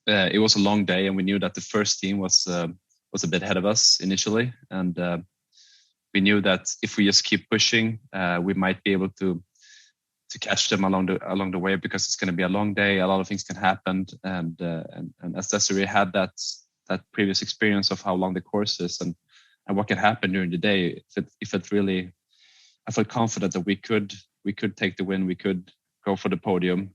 it was a long day, and we knew that the first team was a bit ahead of us initially, and we knew that if we just keep pushing, we might be able to catch them along the way, because it's going to be a long day. A lot of things can happen, and as Desirée had that previous experience of how long the course is and what can happen during the day, I felt confident that we could take the win. We could go for the podium.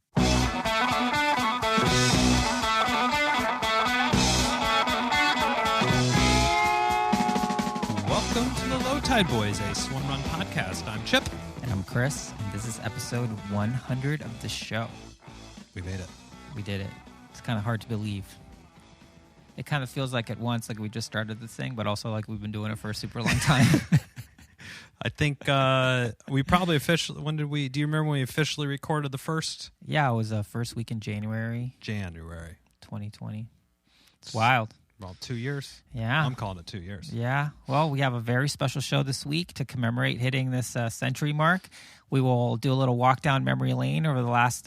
Welcome to the Löw Tide Böyz, a Swimrun Podcast. I'm Chip. And I'm Chris, and this is episode 100 of the show. We made it. We did it. It's kind of hard to believe. It kind of feels like at once like we just started this thing, but also like we've been doing it for a super long time. I think we probably officially, do you remember when we officially recorded the first? Yeah, it was first week in January 2020. It's wild. Well, 2 years. Yeah. I'm calling it 2 years. Yeah. Well, we have a very special show this week to commemorate hitting this century mark. We will do a little walk down memory lane over the last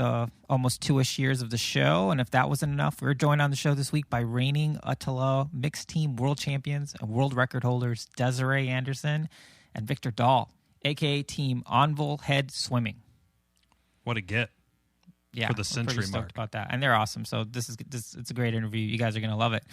almost 2-ish years of the show. And if that wasn't enough, we're joined on the show this week by reigning ÖTILLÖ mixed team world champions and world record holders Desirée Andersson and Victor Dahl, A.K.A. team Envol HEAD Swimming. What a get. Yeah, for the century pretty stoked mark about that, and they're awesome. So it's a great interview. You guys are going to love it.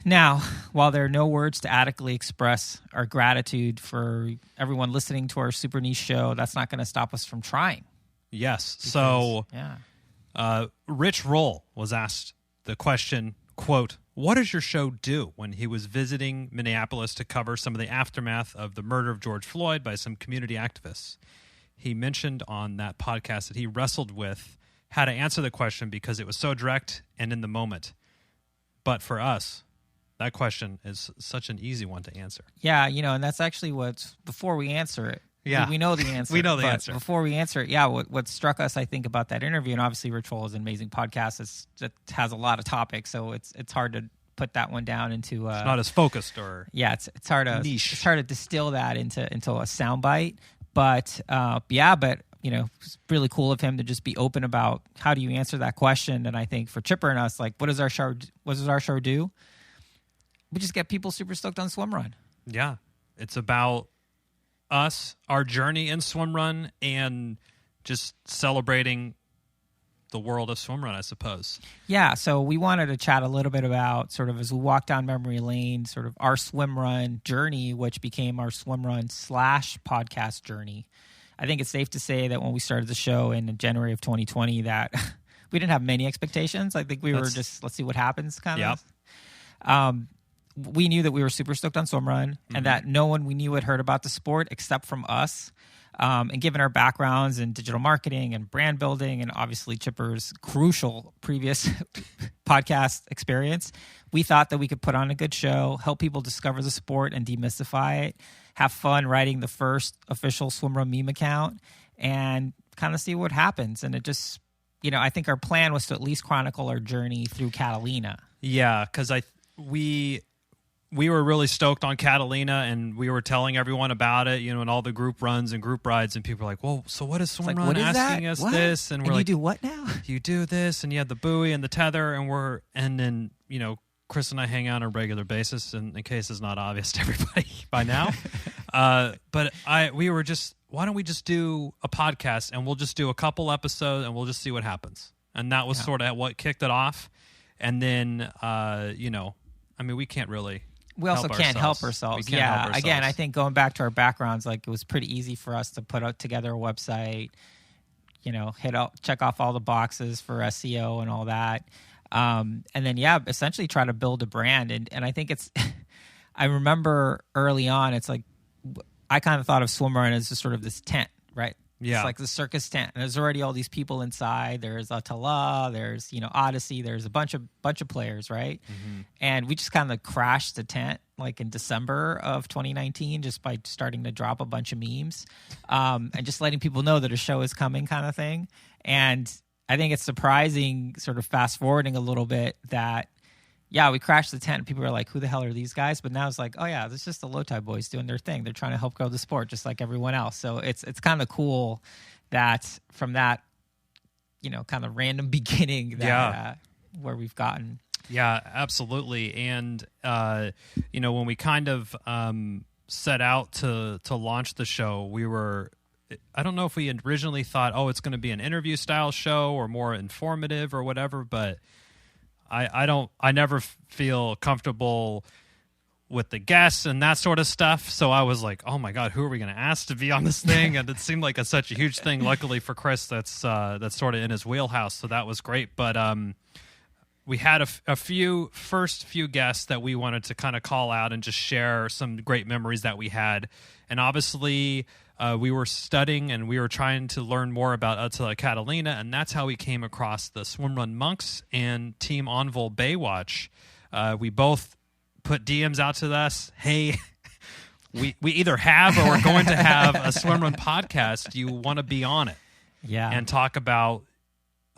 Now, while there are no words to adequately express our gratitude for everyone listening to our super niche show, that's not going to stop us from trying. Yes. Because, Rich Roll was asked the question, quote, "What does your show do?" when he was visiting Minneapolis to cover some of the aftermath of the murder of George Floyd by some community activists. He mentioned on that podcast that he wrestled with how to answer the question because it was so direct and in the moment. But for us, that question is such an easy one to answer. Yeah, and that's actually before we answer it. Yeah. We know the answer. We know the answer. Before we answer it, what struck us, I think, about that interview, and obviously Rich Roll is an amazing podcast that has a lot of topics, so it's hard to put that one down into... it's not as focused or it's hard to niche. It's hard to distill that into a soundbite. But it's really cool of him to just be open about how do you answer that question. And I think for Chipper and us, like, what does our show do? We just get people super stoked on swimrun. Yeah, it's about us, our journey in swimrun, and just celebrating the world of swimrun, I suppose. Yeah, so we wanted to chat a little bit about sort of as we walk down memory lane, sort of our swimrun journey, which became our swimrun / podcast journey. I think it's safe to say that when we started the show in January of 2020 that we didn't have many expectations. I think we were just, let's see what happens kind of. We knew that we were super stoked on swimrun and that no one we knew had heard about the sport except from us. And given our backgrounds in digital marketing and brand building and obviously Chipper's crucial previous podcast experience, we thought that we could put on a good show, help people discover the sport and demystify it, have fun writing the first official Swimrun Meme account, and kind of see what happens. And it just, I think our plan was to at least chronicle our journey through Catalina. Yeah, because we were really stoked on Catalina, and we were telling everyone about it, and all the group runs and group rides, and people were like, "Whoa, so what is Swimrun asking us this?" And we're like, "You do what now? You do this, and you have the buoy and the tether, and then Chris and I hang out on a regular basis, and in case it's not obvious to everybody by now, but we were just, why don't we just do a podcast, and we'll just do a couple episodes, and we'll just see what happens, and that was sort of what kicked it off, and then we can't really. We also can't help ourselves. Again, I think going back to our backgrounds, like it was pretty easy for us to put together a website, check off all the boxes for SEO and all that. And then, essentially try to build a brand. And I think it's, I remember early on, it's like, I kind of thought of swimrun as just sort of this tent, right? Yeah. It's like the circus tent. And there's already all these people inside. There's ÖTILLÖ, there's, Odyssey, there's a bunch of players, right? Mm-hmm. And we just kind of crashed the tent like in December of 2019 just by starting to drop a bunch of memes and just letting people know that a show is coming kind of thing. And I think it's surprising, sort of fast forwarding a little bit, that we crashed the tent and people were like, who the hell are these guys? But now it's like, oh yeah, this is just the Löw Tide Böyz doing their thing. They're trying to help grow the sport just like everyone else. So it's kind of cool that from that, kind of random beginning that where we've gotten. Yeah, absolutely. And when we kind of set out to launch the show, I don't know if we originally thought, it's going to be an interview style show or more informative or whatever, but I never feel comfortable with the guests and that sort of stuff. So I was like, oh my God, who are we going to ask to be on this thing? And it seemed like such a huge thing. Luckily for Chris, that's sort of in his wheelhouse. So that was great. But we had a few guests that we wanted to kind of call out and just share some great memories that we had. And obviously we were studying and we were trying to learn more about ÖTILLÖ Catalina. And that's how we came across the Swimrun Monks and Team Envol Baywatch. We both put DMs out to us. Hey, we either have or we're going to have a Swimrun podcast. Do you want to be on it? Yeah. And talk about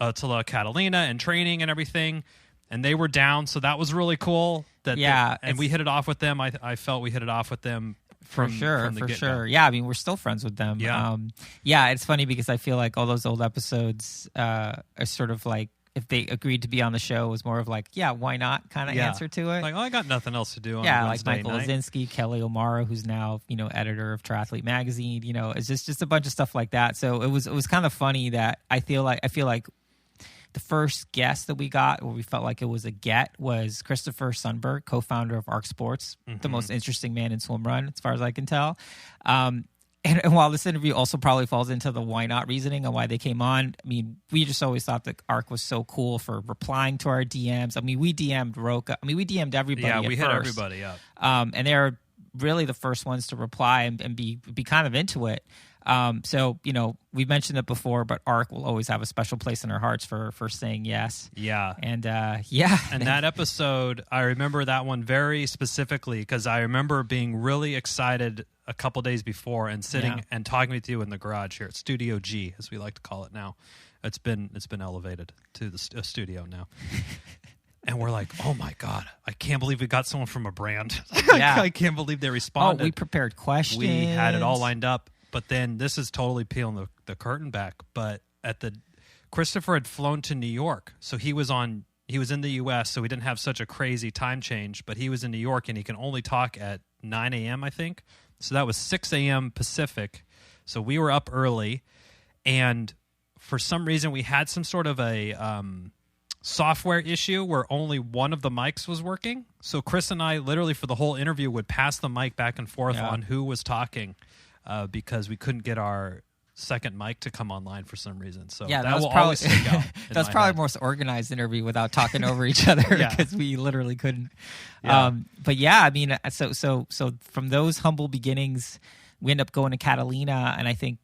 ÖTILLÖ Catalina and training and everything. And they were down, so that was really cool. And we hit it off with them. I felt we hit it off with them from the get-go. Sure. Yeah, I mean, we're still friends with them. Yeah. It's funny because I feel like all those old episodes are sort of like, if they agreed to be on the show, it was more of like, yeah, why not kind of answer to it. Like, I got nothing else to do on like Wednesday Michael night. Lazinski, Kelly O'Mara, who's now, editor of Triathlete Magazine, it's just a bunch of stuff like that. So it was kind of funny that I feel like the first guest that we got where we felt like it was a get was Christopher Sundberg, co-founder of ARC Sports, the most interesting man in swimrun, as far as I can tell. And while this interview also probably falls into the why not reasoning and why they came on, I mean, we just always thought that ARC was so cool for replying to our DMs. I mean, we DM'd Roca. I mean, we DM'd everybody. Yeah, we hit first. everybody up. And they're really the first ones to reply and be kind of into it. So, we mentioned it before, but ARC will always have a special place in our hearts for saying yes. Yeah. And, And that episode, I remember that one very specifically because I remember being really excited a couple days before and sitting and talking with you in the garage here at Studio G, as we like to call it now. It's been elevated to the studio now. And we're like, oh my God, I can't believe we got someone from a brand. I can't believe they responded. We prepared questions. We had it all lined up. But then this is totally peeling the curtain back. But Christopher had flown to New York. So he was in the U.S., so we didn't have such a crazy time change. But he was in New York, and he can only talk at 9 a.m., I think. So that was 6 a.m. Pacific. So we were up early. And for some reason, we had some sort of a software issue where only one of the mics was working. So Chris and I literally for the whole interview would pass the mic back and forth on who was talking because we couldn't get our second mic to come online for some reason. So that will probably always stick out. That's probably the most organized interview without talking over each other because we literally couldn't. Yeah. But yeah, I mean, so from those humble beginnings, we end up going to Catalina, and I think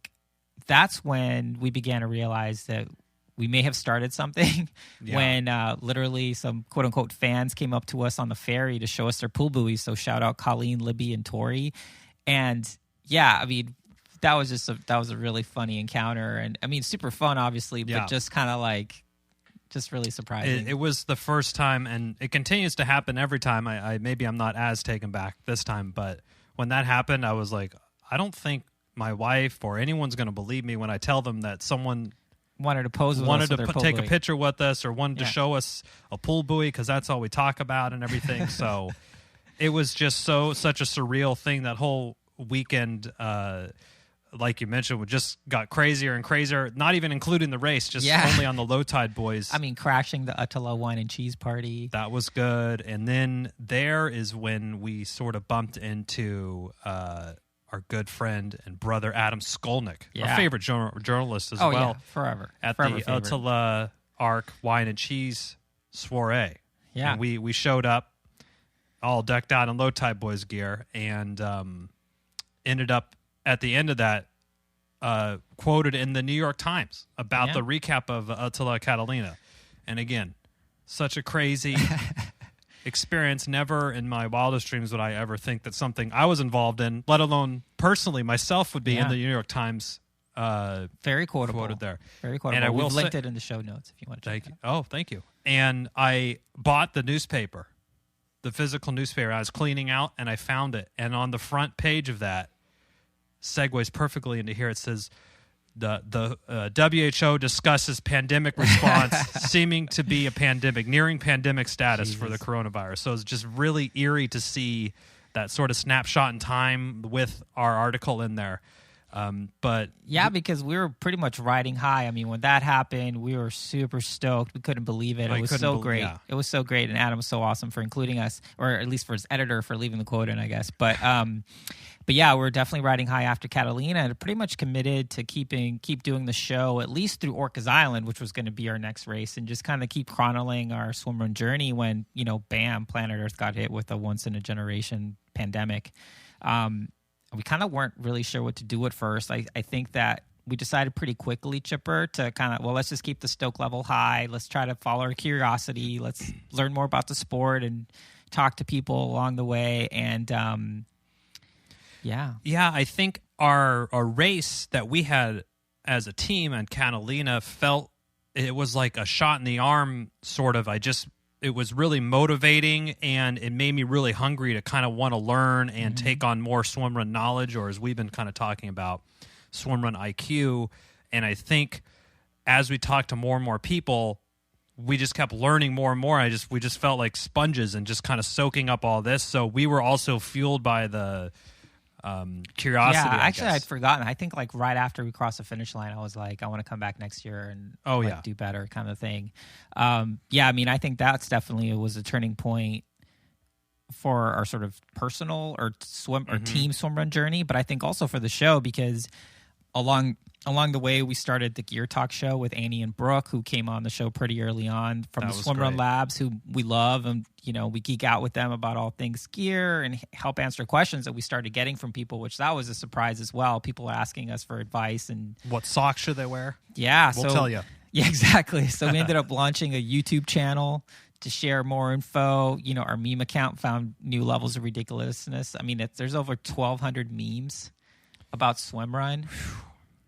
that's when we began to realize that we may have started something when literally some quote unquote fans came up to us on the ferry to show us their pool buoys. So shout out Colleen, Libby, and Tori. And yeah, I mean, that was a really funny encounter. And I mean, super fun, obviously, but just kind of like, just really surprising. It was the first time, and it continues to happen every time. Maybe I'm not as taken back this time, but when that happened, I was like, I don't think my wife or anyone's going to believe me when I tell them that someone wanted to pose with wanted us to with their take pool a picture with us or wanted to show us a pool buoy because that's all we talk about and everything. So it was just such a surreal thing. That whole weekend, like you mentioned, just got crazier and crazier, not even including the race, just only on the Löw Tide Böyz. I mean, crashing the ÖTILLÖ wine and cheese party. That was good. And then there is when we sort of bumped into our good friend and brother Adam Skolnick, our favorite journalist as well. Yeah, forever. At forever the favorite. ÖTILLÖ Arc Wine and Cheese soiree. Yeah. And we showed up all decked out in Löw Tide Böyz gear and ended up at the end of that quoted in the New York Times about the recap of ÖTILLÖ Catalina. And again, such a crazy experience. Never in my wildest dreams would I ever think that something I was involved in, let alone personally myself, would be in the New York Times. Very quotable. Quoted there. Very quotable. And I will We've linked it in the show notes if you want to check it out. Oh, thank you. And I bought the newspaper, the physical newspaper. I was cleaning out and I found it. And on the front page of that, segues perfectly into here. It says, The WHO discusses pandemic response, seeming to be a pandemic, nearing pandemic status for the coronavirus. So it's just really eerie to see that sort of snapshot in time with our article in there. But yeah, because we were pretty much riding high. I mean, when that happened, we were super stoked. We couldn't believe it. It was so great. Yeah. It was so great, and Adam was so awesome for including us, or at least for his editor for leaving the quote in, I guess. But yeah, we're definitely riding high after Catalina, and pretty much committed to keep doing the show at least through Orcas Island, which was going to be our next race, and just kind of keep chronicling our swimrun journey when, bam, planet Earth got hit with a once in a generation pandemic. We kind of weren't really sure what to do at first. I think that we decided pretty quickly, Chipper, to kind of, let's just keep the stoke level high. Let's try to follow our curiosity. Let's learn more about the sport and talk to people along the way. And yeah, I think our race that we had as a team on Catalina felt it was like a shot in the arm, sort of. It was really motivating, and it made me really hungry to kind of want to learn and take on more swimrun knowledge, or as we've been kind of talking about, swimrun IQ. And I think as we talked to more and more people, we just kept learning more and more. We just felt like sponges and just kind of soaking up all this. So we were also fueled by the curiosity. Yeah, actually, I I'd forgotten. I think like right after we crossed the finish line, I was like, I want to come back next year and do better, kind of thing. Yeah, I mean, I think that's definitely was a turning point for our sort of personal or team swimrun journey, but I think also for the show, because along the way, we started the Gear Talk show with Annie and Brooke, who came on the show pretty early on from the Swimrun Labs, who we love. And, we geek out with them about all things gear and help answer questions that we started getting from people, which that was a surprise as well. People asking us for advice. And what socks should they wear? Yeah. We'll tell you. Yeah, exactly. So we ended up launching a YouTube channel to share more info. Our meme account found new levels of ridiculousness. I mean, there's over 1,200 memes about swimrun.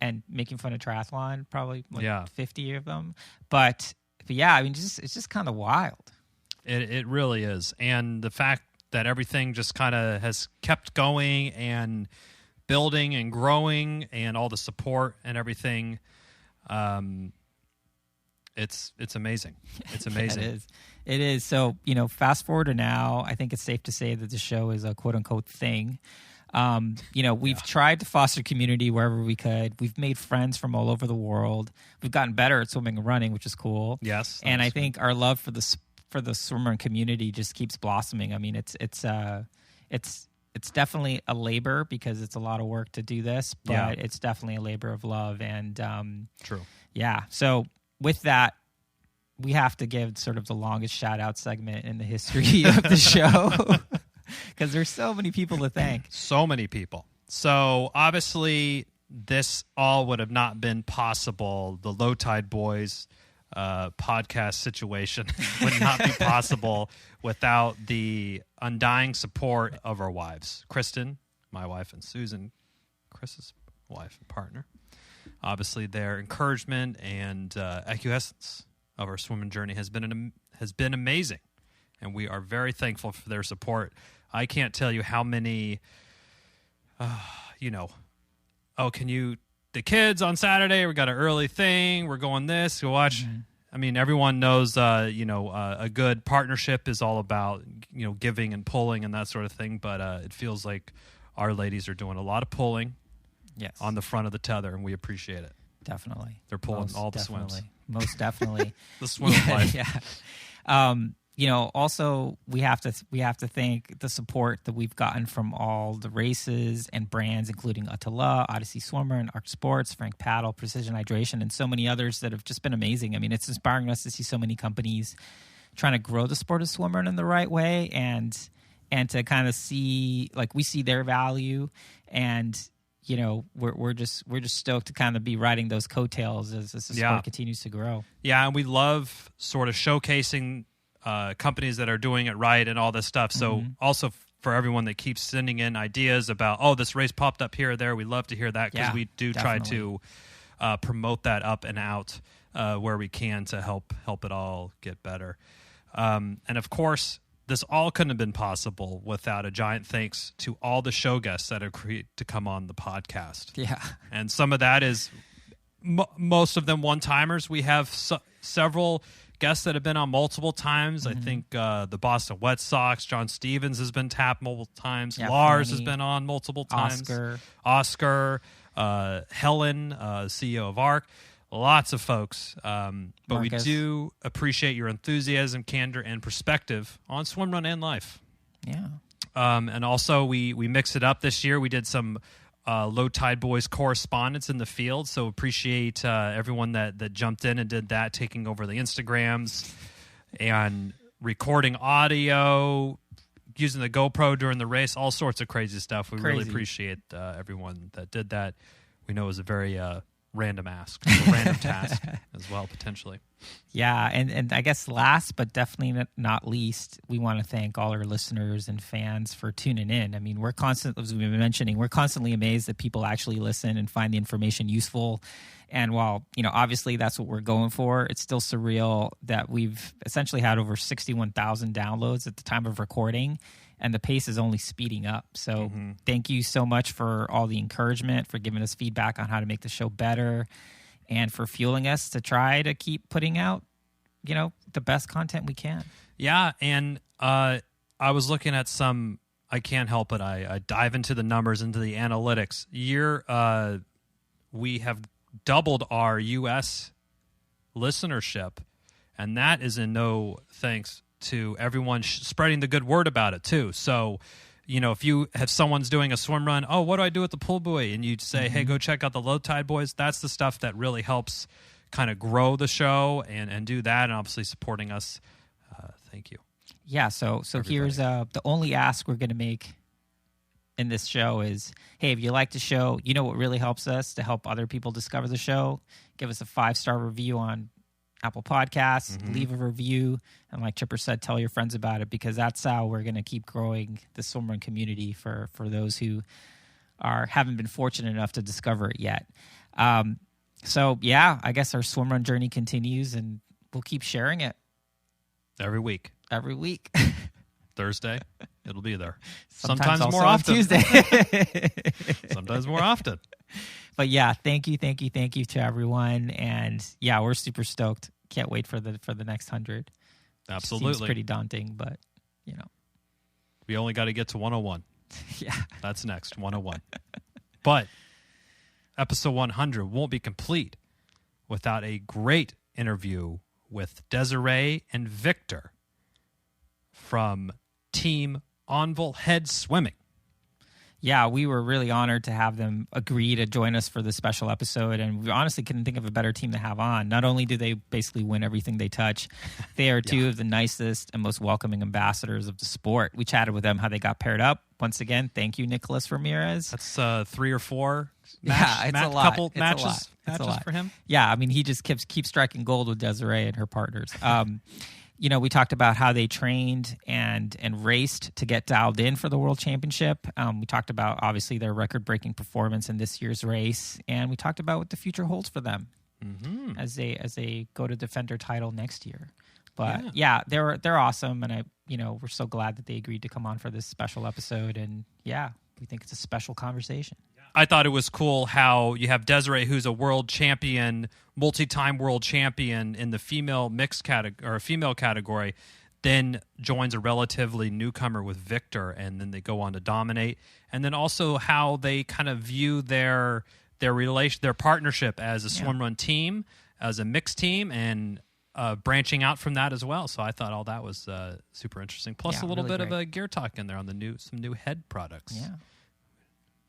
And making fun of triathlon, probably 50 of them. But yeah, I mean, it's just kind of wild. It really is. And the fact that everything just kind of has kept going and building and growing, and all the support and everything, it's amazing. It's amazing. Yeah, it is. So, fast forward to now, I think it's safe to say that the show is a quote unquote thing. We've tried to foster community wherever we could. We've made friends from all over the world. We've gotten better at swimming and running, which is cool. Yes. And I think our love for the swimrun community just keeps blossoming. I mean, it's definitely a labor because it's a lot of work to do this, but it's definitely a labor of love. And true. Yeah. So with that, we have to give sort of the longest shout out segment in the history of the show. Because there's so many people to thank. So many people. So obviously, this all would have not been possible. The Löw Tide Böyz podcast situation would not be possible without the undying support of our wives. Kristen, my wife, and Susan, Chris's wife and partner. Obviously, their encouragement and acquiescence of our swimming journey has been amazing. And we are very thankful for their support. I can't tell you how many, the kids on Saturday, we got an early thing, we're going this, go watch. Mm-hmm. I mean, everyone knows, a good partnership is all about, giving and pulling and that sort of thing. But it feels like our ladies are doing a lot of pulling on the front of the tether, and we appreciate it. Definitely. They're pulling all the swims. Most definitely. The swim of life. Yeah. Also we have to thank the support that we've gotten from all the races and brands, including ÖTILLÖ, Odyssey Swimmer, and Arc Sports, Frank Paddle, Precision Hydration, and so many others that have just been amazing. I mean, it's inspiring us to see so many companies trying to grow the sport of swimming in the right way, and to kind of see, like, we see their value, and we're just stoked to kind of be riding those coattails as the sport continues to grow. Yeah, and we love sort of showcasing companies that are doing it right and all this stuff. So also for everyone that keeps sending in ideas about, this race popped up here or there, we love to hear that, because we do try to promote that up and out where we can to help it all get better. And of course, this all couldn't have been possible without a giant thanks to all the show guests that have agreed to come on the podcast. Yeah. And some of that is most of them one-timers. We have several guests that have been on multiple times. I think the Boston Red Sox, John Stevens has been tapped multiple times. Yeah, Lars Fanny, has been on multiple times. Oscar, Helen, CEO of ARC. Lots of folks. But Marcus. We do appreciate your enthusiasm, candor, and perspective on swimrun and life. Yeah. And also, we mixed it up this year. We did some Löw Tide Böyz correspondence in the field, so appreciate everyone that jumped in and did that, taking over the Instagrams and recording audio, using the GoPro during the race, all sorts of crazy stuff. We really appreciate everyone that did that. We know it was a very random task as well, potentially. Yeah, and I guess last but definitely not least, we want to thank all our listeners and fans for tuning in. I mean, we're constantly, as we've been mentioning, we're constantly amazed that people actually listen and find the information useful. And while, obviously that's what we're going for, it's still surreal that we've essentially had over 61,000 downloads at the time of recording, and the pace is only speeding up. So thank you so much for all the encouragement, for giving us feedback on how to make the show better, and for fueling us to try to keep putting out, the best content we can. Yeah, and I was looking at some, I can't help it, I dive into the numbers, into the analytics. We have doubled our U.S. listenership, and that is in no thanks to everyone spreading the good word about it, too. So, if someone's doing a swim run, oh, what do I do with the pull buoy? And you say, hey, go check out the Löw Tide Böyz. That's the stuff that really helps kind of grow the show and do that, and obviously supporting us. Thank you. Yeah, so here's the only ask we're going to make in this show is, hey, if you like the show, what really helps us to help other people discover the show? Give us a 5-star review on Apple Podcasts, leave a review, and like Chipper said, tell your friends about it, because that's how we're going to keep growing the swimrun community for those who haven't been fortunate enough to discover it yet. So yeah, I guess our swimrun journey continues, and we'll keep sharing it every week. Thursday, it'll be there. Sometimes more often. Tuesday. Sometimes more often. But yeah, thank you to everyone, and yeah, we're super stoked. Can't wait for the next 100. Absolutely, seems pretty daunting, but we only got to get to 101. Yeah, that's next 101. But episode 100 won't be complete without a great interview with Desirée and Victor from Team Envol HEAD Swimming. Yeah, we were really honored to have them agree to join us for this special episode, and we honestly couldn't think of a better team to have on. Not only do they basically win everything they touch, they are two of the nicest and most welcoming ambassadors of the sport. We chatted with them how they got paired up. Once again, thank you, Nicholas Ramirez. That's 3 or 4 couple matches for him. Yeah, I mean, he just keeps striking gold with Desirée and her partners. We talked about how they trained and raced to get dialed in for the World Championship. We talked about, obviously, their record-breaking performance in this year's race, and we talked about what the future holds for them as they go to defend their title next year. But yeah, they're awesome, and we're so glad that they agreed to come on for this special episode. And yeah, we think it's a special conversation. I thought it was cool how you have Desirée, who's a world champion, multi-time world champion in the female mixed category or female category, then joins a relatively newcomer with Victor, and then they go on to dominate. And then also how they kind of view their partnership as a swimrun team, as a mixed team, and branching out from that as well. So I thought all that was super interesting. Plus a little really bit great. Of a gear talk in there on some new head products. Yeah,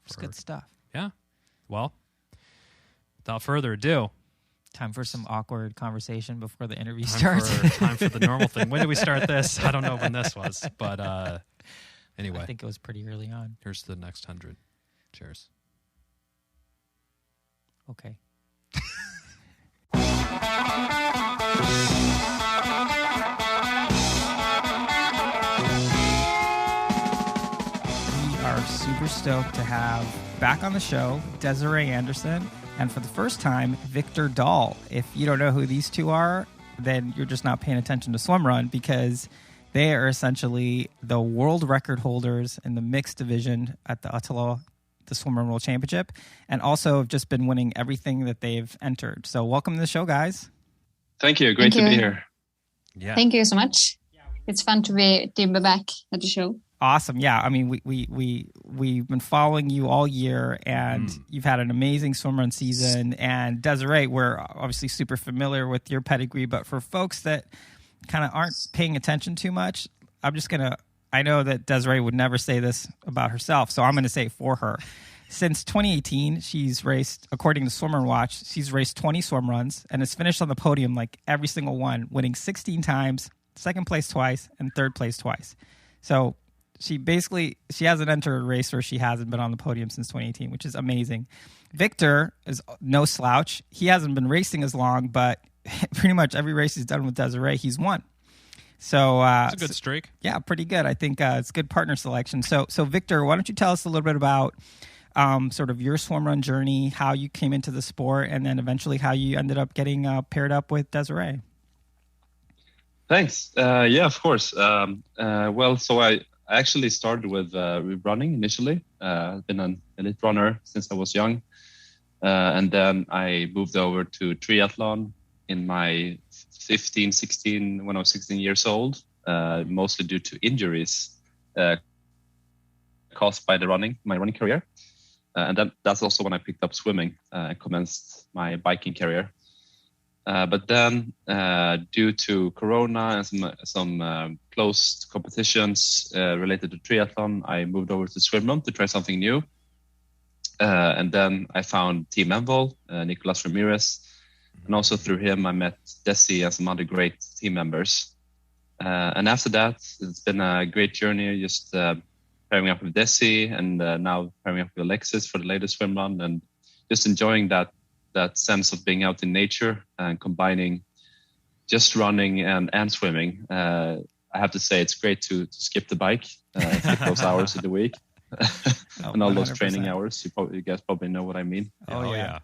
it's good stuff. Yeah. Well, without further ado, time for some awkward conversation before the interview starts. Time for the normal thing. When did we start this? I don't know when this was, but anyway. I think it was pretty early on. Here's the next 100. Cheers. Okay. We are super stoked to have back on the show Desirée Andersson, and for the first time, Victor Dahl. If you don't know who these two are, then you're just not paying attention to swimrun, because they are essentially the world record holders in the mixed division at the ÖTILLÖ the Swimrun World Championship, and also have just been winning everything that they've entered. So welcome to the show, guys. Thank you. Great to be here. Yeah. Thank you so much. It's fun to be back at the show. Awesome. Yeah. I mean, we've been following you all year, and you've had an amazing swimrun season. And Desirée, we're obviously super familiar with your pedigree, but for folks that kind of aren't paying attention too much, I know that Desirée would never say this about herself, so I'm going to say it for her. Since 2018, she's raced, according to Swimrun Watch, she's raced 20 swim runs and has finished on the podium like every single one, winning 16 times, second place twice, and third place twice. So she hasn't entered a race where she hasn't been on the podium since 2018, which is amazing. Victor is no slouch. He hasn't been racing as long, but pretty much every race he's done with Desirée, he's won. So it's a good streak. Yeah, pretty good. I think it's good partner selection. So Victor, why don't you tell us a little bit about sort of your swimrun journey, how you came into the sport, and then eventually how you ended up getting paired up with Desirée. Thanks. Yeah, of course. So I actually started with running initially. I've been an elite runner since I was young. And then I moved over to triathlon in my 16, when I was 16 years old, mostly due to injuries caused by my running career. And then that's also when I picked up swimming and commenced my biking career. But then due to Corona and some closed competitions related to triathlon, I moved over to Swimrun to try something new. And then I found Team Envol, Nicolas Ramirez. And also through him, I met Desi and some other great team members. And after that, it's been a great journey, just pairing up with Desi and now pairing up with Alexis for the latest swim run, and just enjoying that sense of being out in nature and combining just running and swimming. I have to say it's great to skip the bike, skip those hours of the week. And all those 100%. Training hours. You guys probably know what I mean. Oh yeah.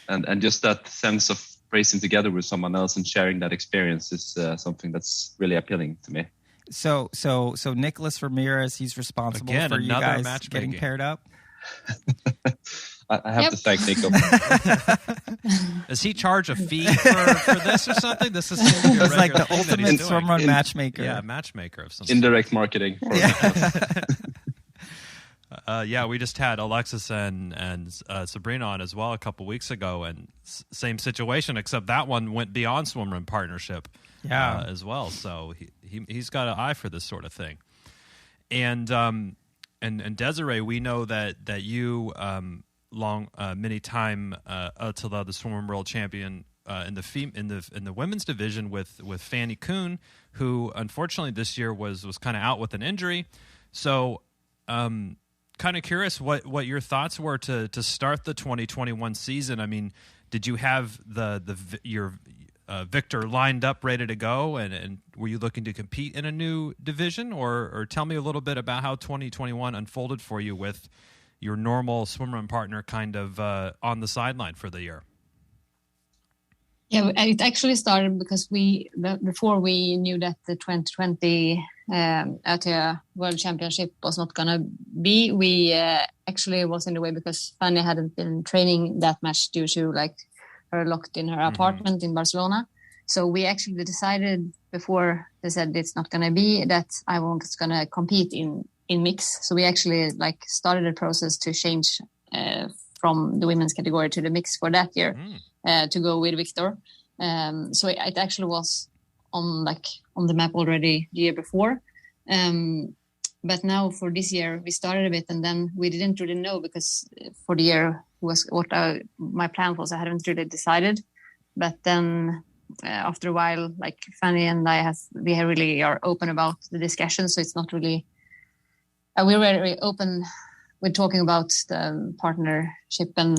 And just that sense of racing together with someone else and sharing that experience is something that's really appealing to me. So Nicolas Ramirez, he's responsible for you guys getting paired up. I have to thank Nico. Does he charge a fee for this or something? This is like the ultimate swimrun matchmaker. Yeah, matchmaker of some indirect marketing. We just had Alexis and Sabrina on as well a couple weeks ago, and same situation, except that one went beyond Swimrun partnership as well. So he's got an eye for this sort of thing. And Desirée, we know that you many time ÖTILLÖ, the Swimrun World Champion in the women's division with Fanny Kuhn, who unfortunately this year was kind of out with an injury. So kind of curious what your thoughts were to start the 2021 season. I mean, did you have your Victor lined up, ready to go, and were you looking to compete in a new division, or tell me a little bit about how 2021 unfolded for you with your normal swimrun partner kind of on the sideline for the year? Yeah, it actually started because before we knew that the 2020 ÖTILLÖ World Championship was not going to be, we actually was in the way because Fanny hadn't been training that much due to her locked in her apartment in Barcelona. So we actually decided before they said it's not going to be that I was going to compete in mix. So we actually started a process to change from the women's category to the mix for that year to go with Victor. So it actually was on the map already the year before. But now for this year, we started a bit and then we didn't really know because for the year was what my plan was. I hadn't really decided. But then after a while, Fanny and we really are open about the discussion. So it's not really, we're very open with talking about the partnership and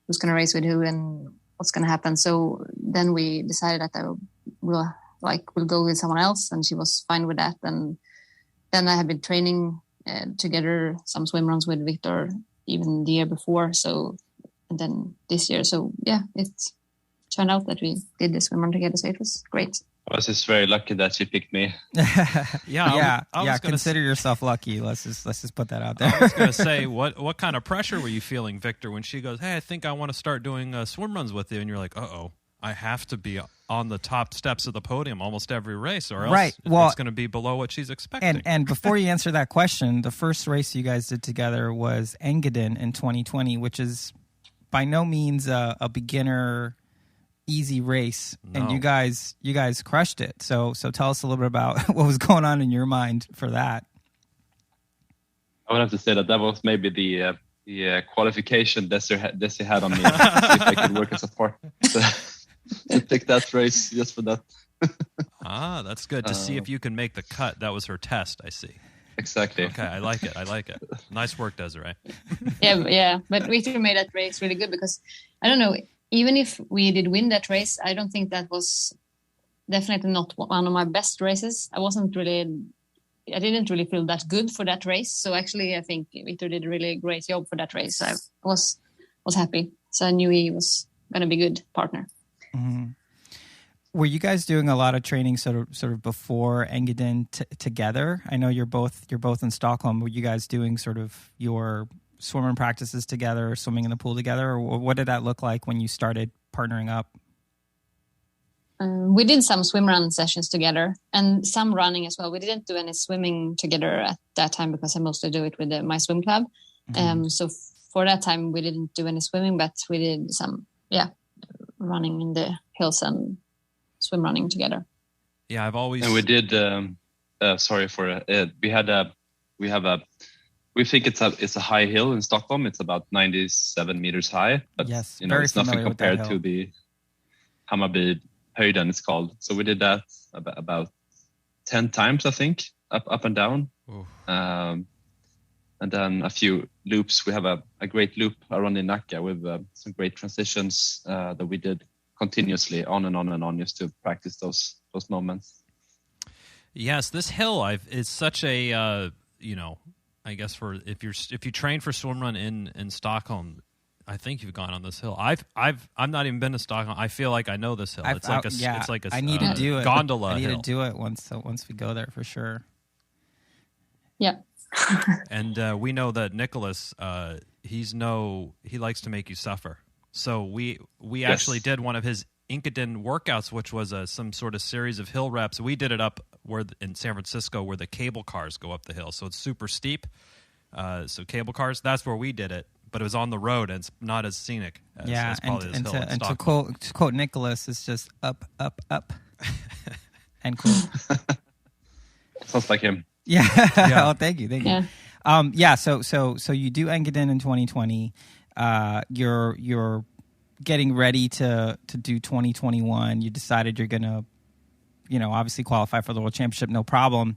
who's going to race with who and what's going to happen. So then we decided that we'll go with someone else, and she was fine with that. And then I had been training together some swim runs with Victor even the year before. So, and then this year. So yeah, it turned out that we did the swim run together. So it was great. I was just very lucky that she picked me. Yeah. Consider yourself lucky. Let's just put that out there. I was going to say, what kind of pressure were you feeling, Victor, when she goes, "Hey, I think I want to start doing swim runs with you," and you're like, "Uh-oh, I have to be on the top steps of the podium almost every race, or else it's going to be below what she's expecting." And before you answer that question, the first race you guys did together was Engadin in 2020, which is by no means a beginner easy race, and you guys crushed it. So tell us a little bit about what was going on in your mind for that. I would have to say that was maybe the qualification Desirée had on me, to see if I could work as a partner to pick that race just for that. That's good to see if you can make the cut. That was her test, I see. Exactly. Okay, I like it. Nice work, Desirée. Yeah, but Victor made that race really good because I don't know. Even if we did win that race, I don't think that was definitely not one of my best races. I didn't really feel that good for that race. So actually, I think Victor did a really great job for that race. I was happy. So I knew he was going to be a good partner. Mm-hmm. Were you guys doing a lot of training sort of before Engadin together? I know you're both in Stockholm. Were you guys doing sort of your swimmer practices together, swimming in the pool together, or what did that look like when you started partnering up? We did some swim run sessions together and some running as well. We didn't do any swimming together at that time because I mostly do it with my swim club. Mm-hmm. So for that time, we didn't do any swimming, but we did some, running in the hills and swim running together. Yeah, I've always... And we did, we think it's a high hill in Stockholm. It's about 97 meters high, but yes, it's nothing compared to the Hammarby Höjden, it's called. So we did that about 10 times, I think, up and down. And then a few loops. We have a great loop around in Nacka with some great transitions that we did continuously on and on and on just to practice those moments. Yes, this hill is such a I guess if you train for swimrun in Stockholm, I think you've gone on this hill. I'm not even been to Stockholm. I feel like I know this hill. It's like a I need to do it. Gondola. I need hill. to do it once we go there for sure. Yeah. And we know that Nicholas, he likes to make you suffer. So we actually did one of his Engadin workouts, which was some sort of series of hill reps. We did it up in San Francisco where the cable cars go up the hill. So it's super steep. So cable cars, that's where we did it. But it was on the road and it's not as scenic as probably this hill in Stockholm. To quote Nicholas, it's just up, up, up. And cool. Sounds like him. Yeah. Yeah. Oh, thank you. Yeah. So you do Engadin in 2020. You're getting ready to do 2021. You decided you're going to, obviously qualify for the World Championship, no problem.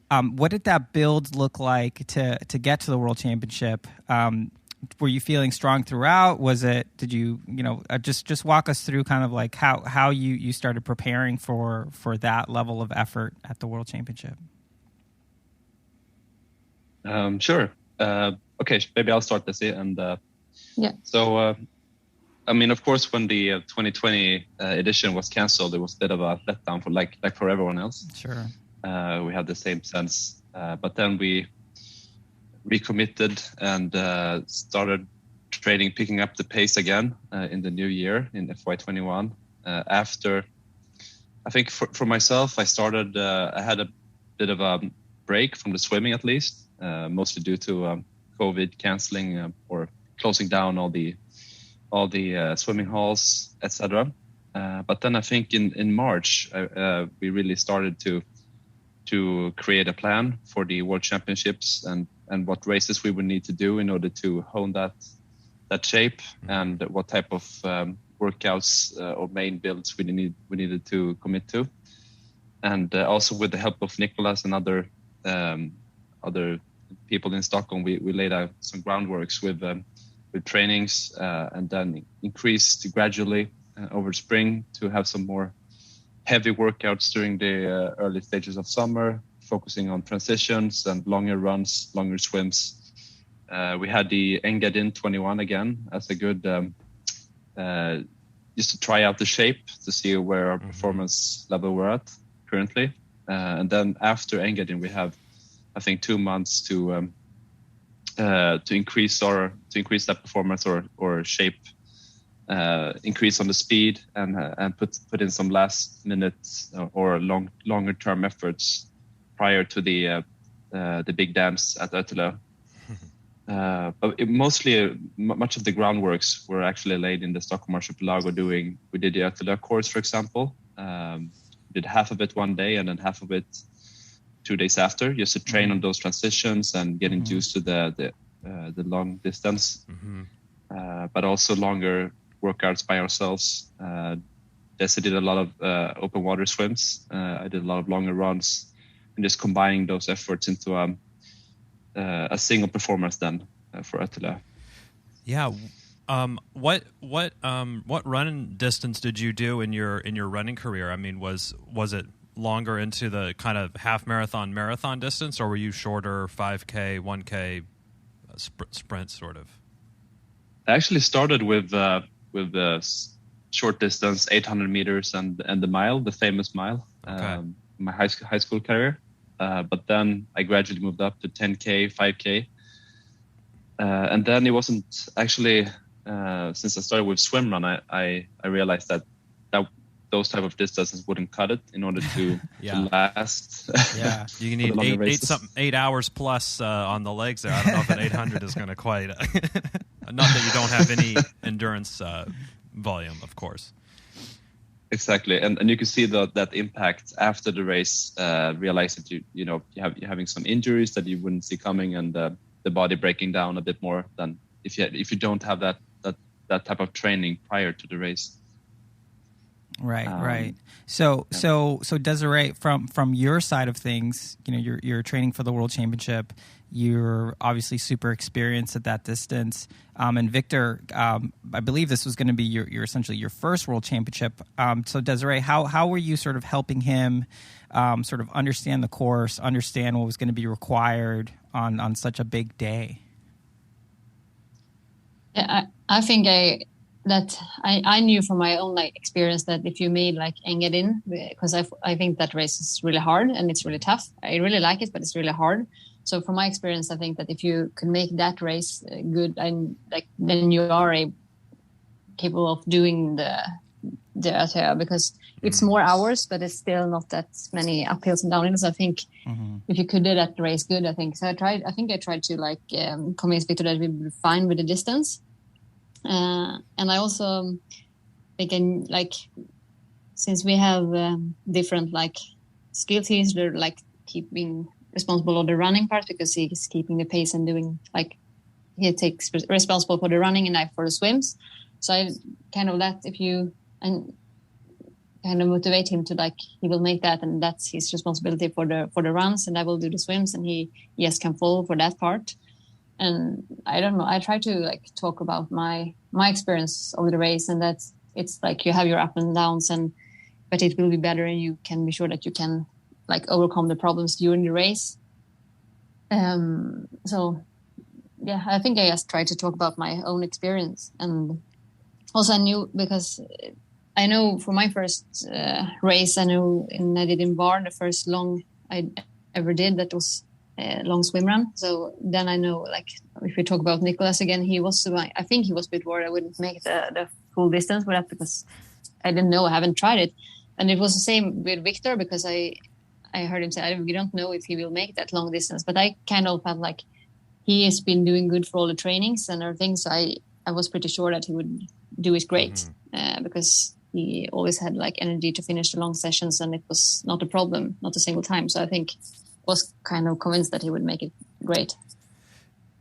What did that build look like to get to the World Championship? Were you feeling strong throughout? Did you just walk us through kind of like how you started preparing for that level of effort at the World Championship? Sure. Okay, maybe I'll start this. And yeah. So, of course, when the 2020 edition was canceled, it was a bit of a letdown for everyone else. Sure. We had the same sense, but then we recommitted and started training, picking up the pace again in the new year in FY21. After, I think for myself, I had a bit of a break from the swimming at least, mostly due to COVID canceling or closing down all the swimming halls, etc. But then I think in March we really started to create a plan for the World Championships and what races we would need to do in order to hone that shape and what type of workouts or main builds we needed to commit to, and also with the help of Nicholas and other people in Stockholm, we laid out some groundworks with trainings and then increased gradually over spring to have some more heavy workouts during the early stages of summer, focusing on transitions and longer runs, longer swims. We had the Engadin 21 again as a good just to try out the shape to see where our performance level we're at currently. And then after Engadin, we have, I think, 2 months to increase that performance or shape, increase on the speed and put in some last minute or longer term efforts prior to the big dams at ÖTILLÖ. But much of the groundworks were actually laid in the Stockholm archipelago. We did the ÖTILLÖ course, for example. Did half of it one day and then half of it 2 days after, just to train on those transitions and getting used to the long distance, but also longer workouts by ourselves. Desi did a lot of open water swims. I did a lot of longer runs, and just combining those efforts into a single performance then for ÖTILLÖ. Yeah. What running distance did you do in your running career? I mean, was it longer into the kind of half marathon distance, or were you shorter 5K, 1K sprint sort of? I actually started with short distance, 800 meters and the mile, the famous mile, my high school career. But then I gradually moved up to 10K, 5K. And then it wasn't actually, since I started with Swimrun, I realized that those type of distances wouldn't cut it in order to last. Yeah, you need 8 hours plus on the legs there. I don't know if that 800 is going to quite. Not that you don't have any endurance volume, of course. Exactly, and you can see that impact after the race. Realize that you're having some injuries that you wouldn't see coming, and the body breaking down a bit more than if you don't have that type of training prior to the race. Right. So Desirée, from your side of things, you're training for the World Championship. You're obviously super experienced at that distance. And Victor, I believe this was going to be your essentially your first World Championship. So Desirée, how were you sort of helping him sort of understand the course, understand what was going to be required on such a big day? Yeah, I think I knew from my own experience that if you made Engadin, because I think that race is really hard and it's really tough. I really like it, but it's really hard. So from my experience, I think that if you can make that race good, and then you are capable of doing the ÖTILLÖ, because it's more hours, but it's still not that many uphills and downhills. I think if you could do that race good, I think so. I tried to convince Victor that we would be fine with the distance. And I also think since we have different skills, he's keeping responsible of the running part, because he's keeping the pace and doing he takes responsible for the running and I for the swims. So I kind of motivate him to he will make that, and that's his responsibility for the runs, and I will do the swims, and he can follow for that part. And I don't know, I try to talk about my experience of the race, and that's it's you have your up and downs, but it will be better, and you can be sure that you can overcome the problems during the race. So yeah, I think I just tried to talk about my own experience, and also I knew, because I know for my first race, I did in Bar, the first long I ever did, that was long swim run. So then I know, if we talk about Nicholas again, I think he was a bit worried I wouldn't make the full distance with that, because I didn't know, I haven't tried it. And it was the same with Victor, because I heard him say, we don't know if he will make that long distance, but I kind of felt like he has been doing good for all the trainings and everything. So I was pretty sure that he would do it great, because he always had energy to finish the long sessions, and it was not a problem, not a single time. So I think was kind of convinced that he would make it great.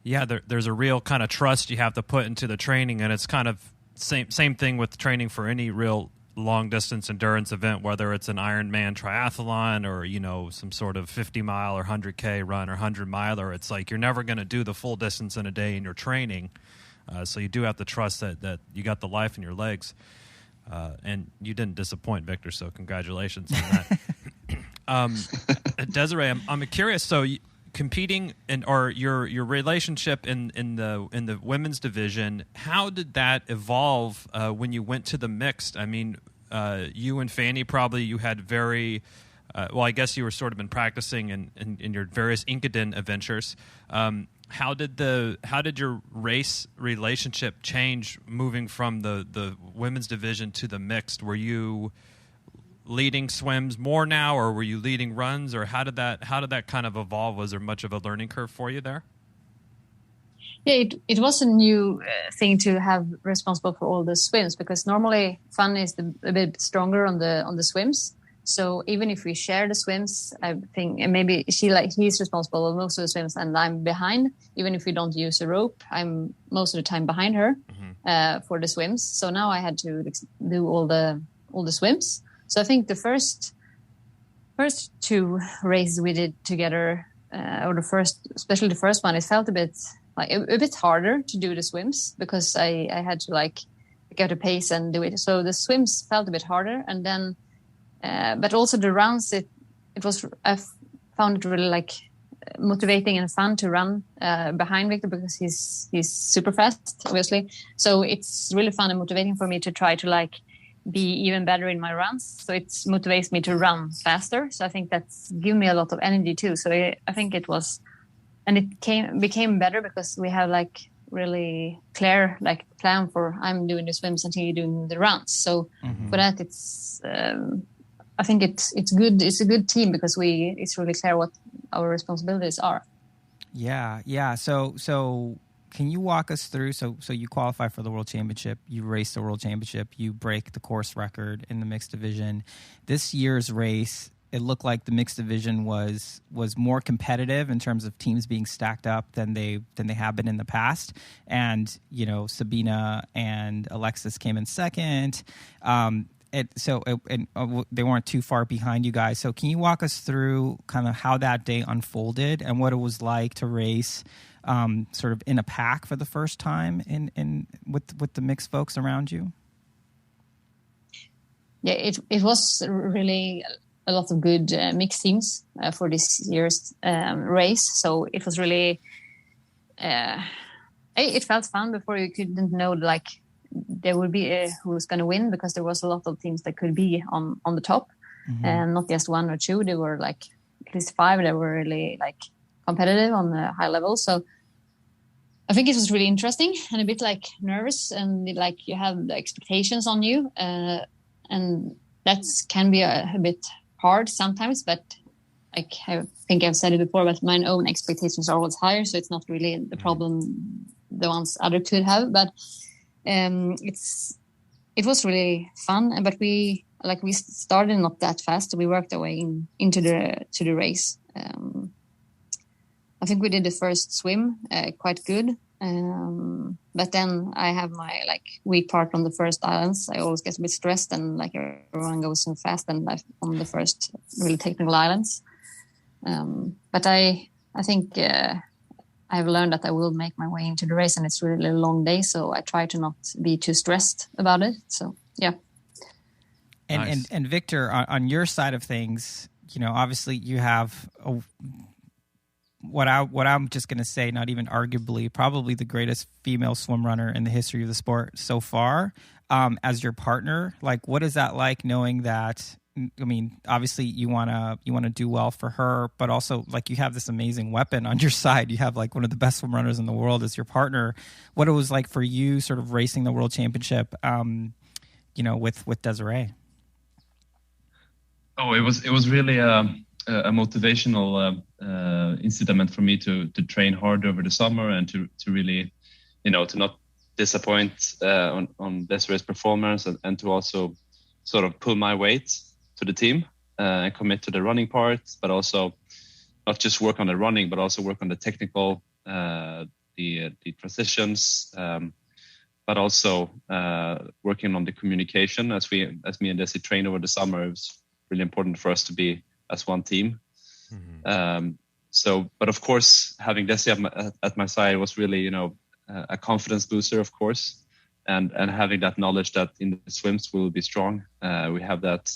Yeah, there's a real kind of trust you have to put into the training, and it's kind of same thing with training for any real long distance endurance event, whether it's an Ironman triathlon or some sort of 50 mile or 100K run or 100 miler. It's you're never going to do the full distance in a day in your training, so you do have to trust that you got the life in your legs, and you didn't disappoint, Victor, so congratulations on that. Desirée, I'm curious. So, competing or your relationship in the women's division, how did that evolve when you went to the mixed? I mean, you and Fanny probably you had very well, I guess you were sort of been practicing in your various Engadin adventures. How did your race relationship change moving from the women's division to the mixed? Were you leading swims more now, or were you leading runs, or how did that kind of evolve? Was there much of a learning curve for you there? Yeah, it was a new thing to have responsible for all the swims, because normally Fanny is a bit stronger on the swims. So even if we share the swims, I think maybe he's responsible for most of the swims and I'm behind. Even if we don't use a rope, I'm most of the time behind her for the swims. So now I had to do all the swims. So I think the first two races we did together, especially the first one, it felt a bit harder to do the swims because I had to get a pace and do it. So the swims felt a bit harder, and then, but also the rounds. I found it really motivating and fun to run behind Victor because he's super fast, obviously. So it's really fun and motivating for me to try to be even better in my runs. So it motivates me to run faster. So I think that's given me a lot of energy too. So I think it was, and it became better because we have really clear plan for I'm doing the swims and he doing the runs. So for that, it's I think it's good. It's a good team because it's really clear what our responsibilities are. Yeah. So can you walk us through? So you qualify for the World Championship. You race the World Championship. You break the course record in the mixed division. This year's race, it looked like the mixed division was more competitive in terms of teams being stacked up than they have been in the past. And Sabina and Alexis came in second. They weren't too far behind you guys. So can you walk us through kind of how that day unfolded and what it was like to race sort of in a pack for the first time with the mixed folks around you? Yeah, it was really a lot of good mixed teams for this year's race. So it was really it felt fun before. You couldn't know there would be who was going to win because there was a lot of teams that could be on the top, and not just one or two. There were at least 5 that were really competitive on the high level. So I think it was really interesting and a bit nervous, and you have the expectations on you, and that can be a bit hard sometimes. But I think I've said it before, but my own expectations are always higher, so it's not really the problem the ones other could have. But it was really fun, but we started not that fast. We worked our way into the race. I think we did the first swim quite good, but then I have my weak part on the first islands. I always get a bit stressed, and everyone goes so fast, and on the first really technical islands. But I think I've learned that I will make my way into the race, and it's really a long day, so I try to not be too stressed about it. So yeah. And Nice. and Victor, on your side of things, obviously you have what I'm just going to say, not even arguably, probably the greatest female swim runner in the history of the sport so far. As your partner, what is that like, knowing that? I mean, obviously you wanna do well for her, but also you have this amazing weapon on your side. You have one of the best swim runners in the world as your partner. What it was like for you, sort of racing the World Championship, with Desirée. Oh, it was really a motivational incident for me to train hard over the summer and to really, to not disappoint on Desiree's performance and to also sort of pull my weight to the team and commit to the running part, but also not just work on the running, but also work on the technical, the transitions, but also working on the communication. As me and Desi trained over the summer, it was really important for us to be as one team. But of course, having Desi at my side was really, a confidence booster, of course, and having that knowledge that in the swims we will be strong. We have that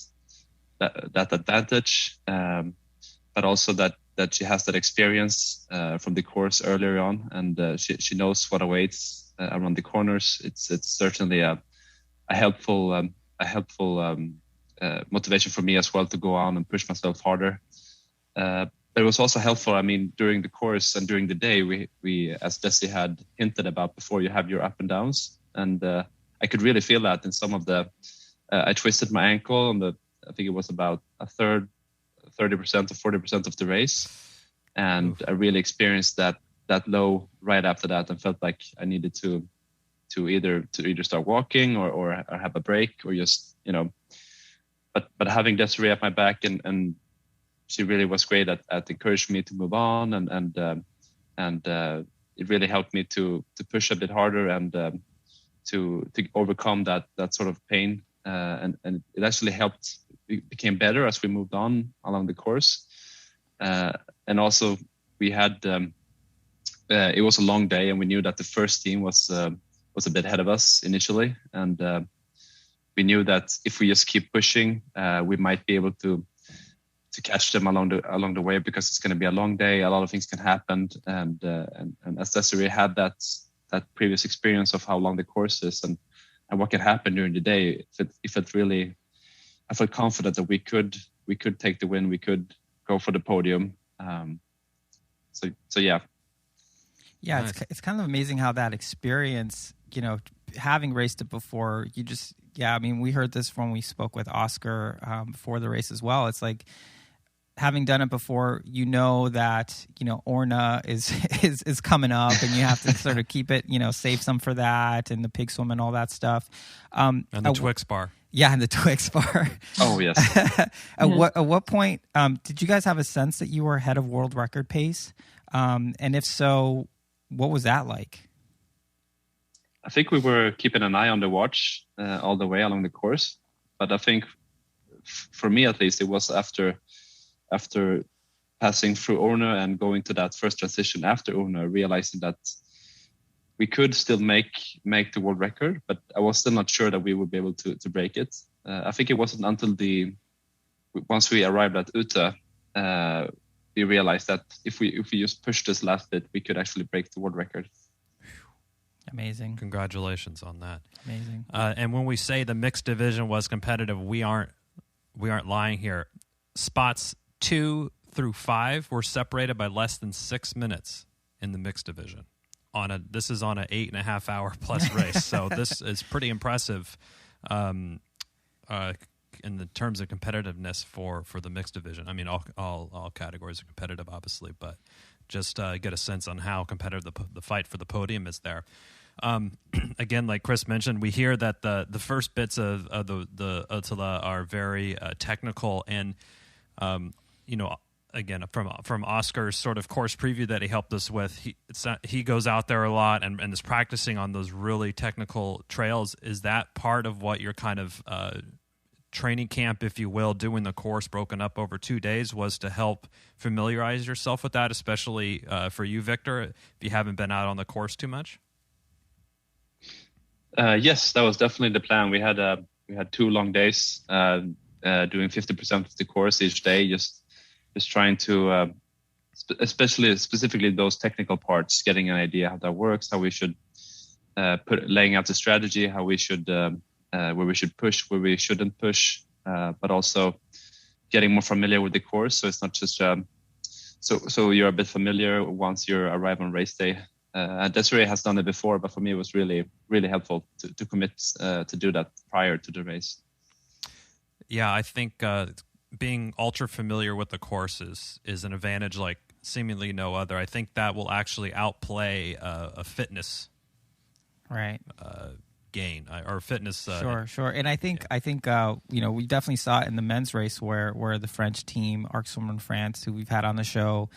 advantage, but also that that she has that experience from the course earlier on, and she knows what awaits around the corners. It's certainly a helpful motivation for me as well to go on and push myself harder. But it was also helpful. I mean, during the course and during the day, we as Desi had hinted about before, you have your up and downs, and I could really feel that in some of the. I twisted my ankle on I think it was about a third, 30% or 40% of the race, and I really experienced that low right after that, and felt like I needed to either start walking or have a break, or just But having Desirée at my back and she really was great at encouraging me to move on, and it really helped me to push a bit harder and to overcome that sort of pain, and it actually helped. It became better as we moved on along the course, and also we had it was a long day, and we knew that the first team was a bit ahead of us initially, and we knew that if we just keep pushing, we might be able to catch them along the way, because it's going to be a long day. A lot of things can happen, and as Desirée had that previous experience of how long the course is and what can happen during the day, if it really, I felt confident that we could take the win. We could go for the podium. So yeah. Yeah, Nice. it's kind of amazing how that experience, having raced it before, I mean, we heard this when we spoke with Oscar before the race as well. It's like, having done it before, that, Orna is coming up, and you have to sort of keep it, save some for that, and the pig swim and all that stuff. And the Twix bar. Yeah, and the Twix bar. Oh, yes. At what point did you guys have a sense that you were ahead of world record pace? And if so, what was that like? I think we were keeping an eye on the watch all the way along the course. But I think for me, at least, it was after passing through Orna and going to that first transition after Orna, realizing that we could still make the world record, but I was still not sure that we would be able to break it. I think it wasn't until once we arrived at Ute, we realized that if we just push this last bit, we could actually break the world record. Amazing. Congratulations on that. Amazing. And when we say the mixed division was competitive, we aren't lying here. Spots 2 through 5 were separated by less than 6 minutes in the mixed division. This is on an 8.5 hour plus race, so this is pretty impressive in the terms of competitiveness for the mixed division. I mean, all categories are competitive, obviously, but just get a sense on how competitive the fight for the podium is there. Again, like Chris mentioned, we hear that the first bits of the ÖTILLÖ are very technical, and again, from Oscar's sort of course preview that he helped us with, he goes out there a lot and is practicing on those really technical trails. Is that part of what your kind of training camp, if you will, doing the course broken up over 2 days, was to help familiarize yourself with that, especially for you, Victor, if you haven't been out on the course too much? Yes, that was definitely the plan. We had 2 long days doing 50% of the course each day, just trying to, specifically those technical parts, getting an idea how that works, how we should laying out the strategy, how we should, where we should push, where we shouldn't push, but also getting more familiar with the course. So it's not just, so you're a bit familiar once you arrive on race day. Desirée has done it before, but for me, it was really, really helpful to commit to do that prior to the race. Yeah, I think being ultra familiar with the course is an advantage like seemingly no other. I think that will actually outplay a fitness gain or fitness. Sure. And I think we definitely saw it in the men's race where the French team, Arc Swimrun France, who we've had on the show,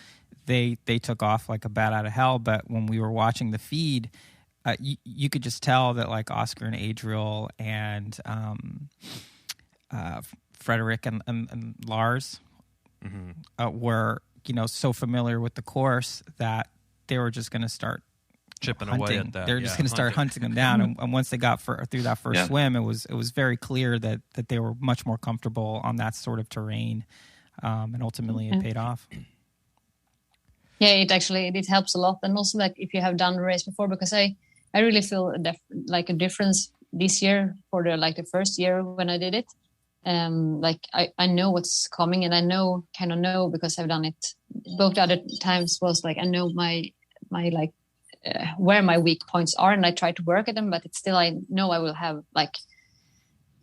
they took off like a bat out of hell. But when we were watching the feed, you could just tell that like Oscar and Adriel and Frederick and Lars were so familiar with the course that they were just going to start chipping hunting. away at that. They're just going to start hunting them down. And once they got through that first swim, it was very clear that they were much more comfortable on that sort of terrain, and ultimately it paid off. Yeah, it helps a lot. And also like if you have done a race before, because I really feel a difference this year for the first year when I did it. I know what's coming, and I know because I've done it both other times was like, I know my where my weak points are, and I try to work at them, but it's still, I know I will have like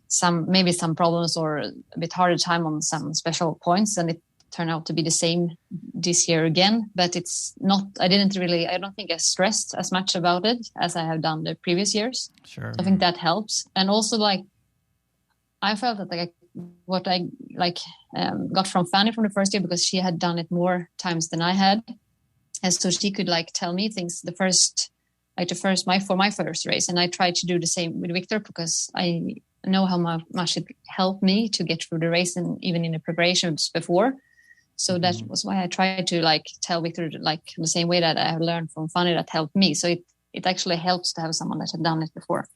some problems or a bit harder time on some special points, and it turned out to be the same this year again. But it's not, I don't think I stressed as much about it as I have done the previous years. Sure. So I think that helps. And also like, I felt that what I got from Fanny from the first year, because she had done it more times than I had. And so she could like tell me things for my first race. And I tried to do the same with Victor, because I know how much it helped me to get through the race, and even in the preparations before. So that was why I tried to like tell Victor like the same way that I have learned from Fanny that helped me. So it actually helps to have someone that had done it before.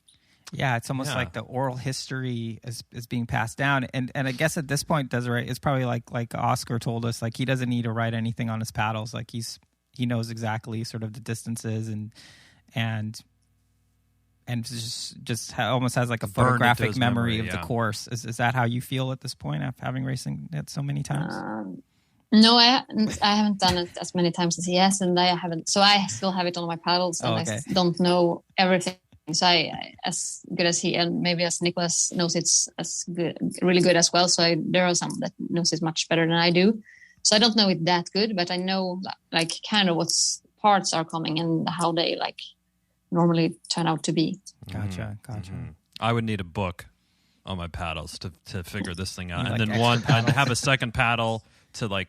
Yeah, it's almost like the oral history is being passed down. And I guess at this point, Desirée, it's probably like Oscar told us, like he doesn't need to write anything on his paddles. Like he knows exactly sort of the distances and just almost has like a photographic memory of the course. Is that how you feel at this point after having racing it so many times? No, I haven't done it as many times as he has, and I haven't. So I still have it on my paddles, and I don't know everything. So I as good as he, and maybe as Nicholas knows it's as good, really good as well. So there are some that knows it much better than I do. So I don't know it that good, but I know like kind of what parts are coming and how they like normally turn out to be. Gotcha. I would need a book on my paddles to figure this thing out, and then I'd have a second paddle to like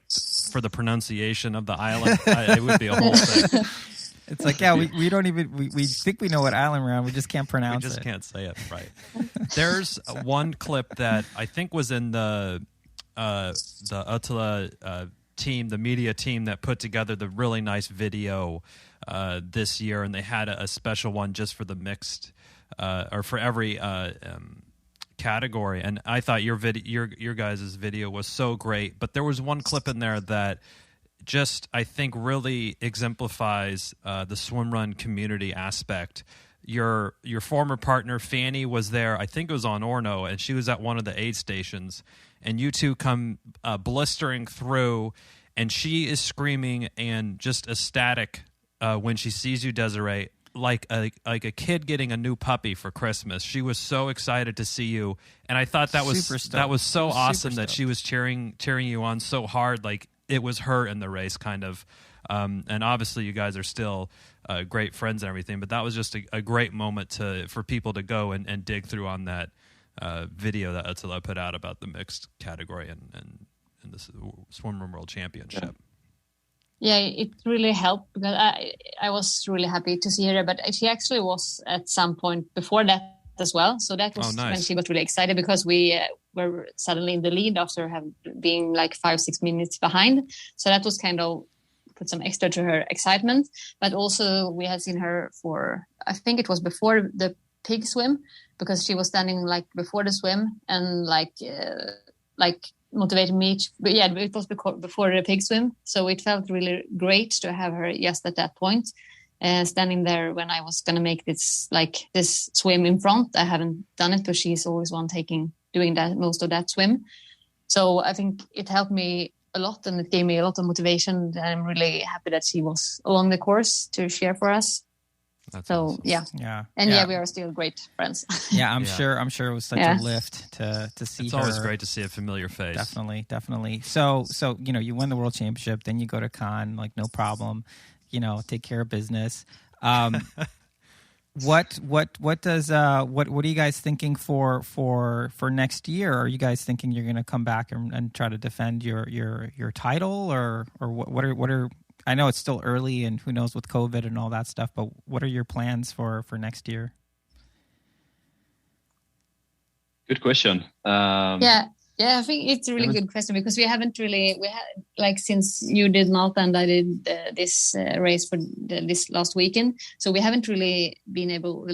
for the pronunciation of the island. It would be a whole thing. It's like, we don't even, we think we know what island we're on, we just can't pronounce it. We just can't say it right. There's one clip that I think was in the ÖTILLÖ team, the media team that put together the really nice video this year, and they had a special one just for the mixed, or for every category. And I thought your guys' video was so great, but there was one clip in there that just, I think, really exemplifies the swimrun community aspect. Your former partner Fanny was there. I think it was on Orno, and she was at one of the aid stations. And you two come blistering through, and she is screaming and just ecstatic when she sees you, Desirée, like a kid getting a new puppy for Christmas. She was so excited to see you, and I thought that was so awesome that she was cheering you on so hard, like it was her in the race, kind of. And obviously, you guys are still great friends and everything, but that was just a great moment for people to go and dig through on that video that ÖTILLÖ put out about the mixed category and the Swimrun World Championship. Yeah, it really helped, because I was really happy to see her, but she actually was at some point before that as well. So that was when she got really excited, because we were suddenly in the lead after being like 5-6 minutes behind. So that was kind of put some extra to her excitement. But also we had seen her I think it was before the pig swim, because she was standing like before the swim and like motivated me. But yeah, it was before the pig swim. So it felt really great to have her just at that point. Standing there when I was going to make this swim in front. I haven't done it, but she's always one doing that most of that swim. So I think it helped me a lot, and it gave me a lot of motivation. And I'm really happy that she was along the course to cheer for us. That's so awesome. Yeah, we are still great friends. Yeah, I'm sure it was such a lift to see her. It's always great to see a familiar face. Definitely. So you win the world championship, then you go to Cannes, like no problem. Take care of business. What are you guys thinking for next year? Are you guys thinking you're going to come back and try to defend your title, or what are I know it's still early and who knows with COVID and all that stuff, but what are your plans for next year? Good question. Yeah, I think it's a really good question, because we had since you did Malta and I did this race for this last weekend, so we haven't really been able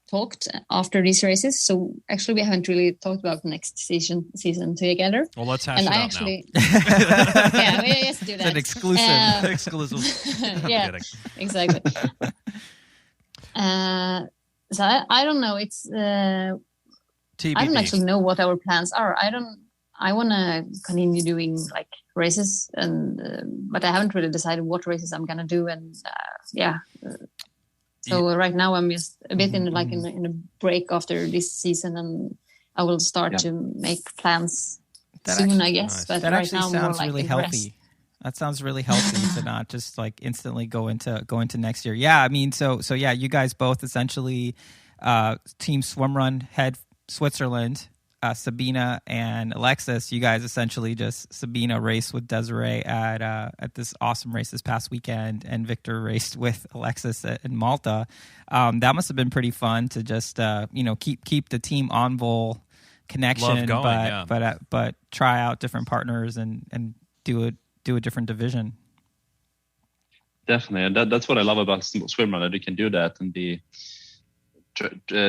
talked after these races. So actually, we haven't really talked about the next season together. Well, let's hash and it I out actually, now. yeah, let's do that. It's an exclusive. Exclusive. I'm yeah, kidding. Exactly. So I don't know. It's TBD. I don't actually know what our plans are. I want to continue doing like races, and but I haven't really decided what races I'm gonna do. And so right now I'm just a bit in a break after this season, and I will start to make plans soon, I guess. Nice. But That right actually now, sounds more really like healthy. That sounds really healthy to not just like instantly go into next year. Yeah, I mean, so yeah, you guys both essentially Team Swimrun Head Switzerland, Sabina and Alexis. You guys essentially just Sabina raced with Desirée at this awesome race this past weekend, and Victor raced with Alexis in Malta. That must have been pretty fun to just keep the team Envol connection, but try out different partners and do a different division. Definitely, and that's what I love about swimrun, that you can do that and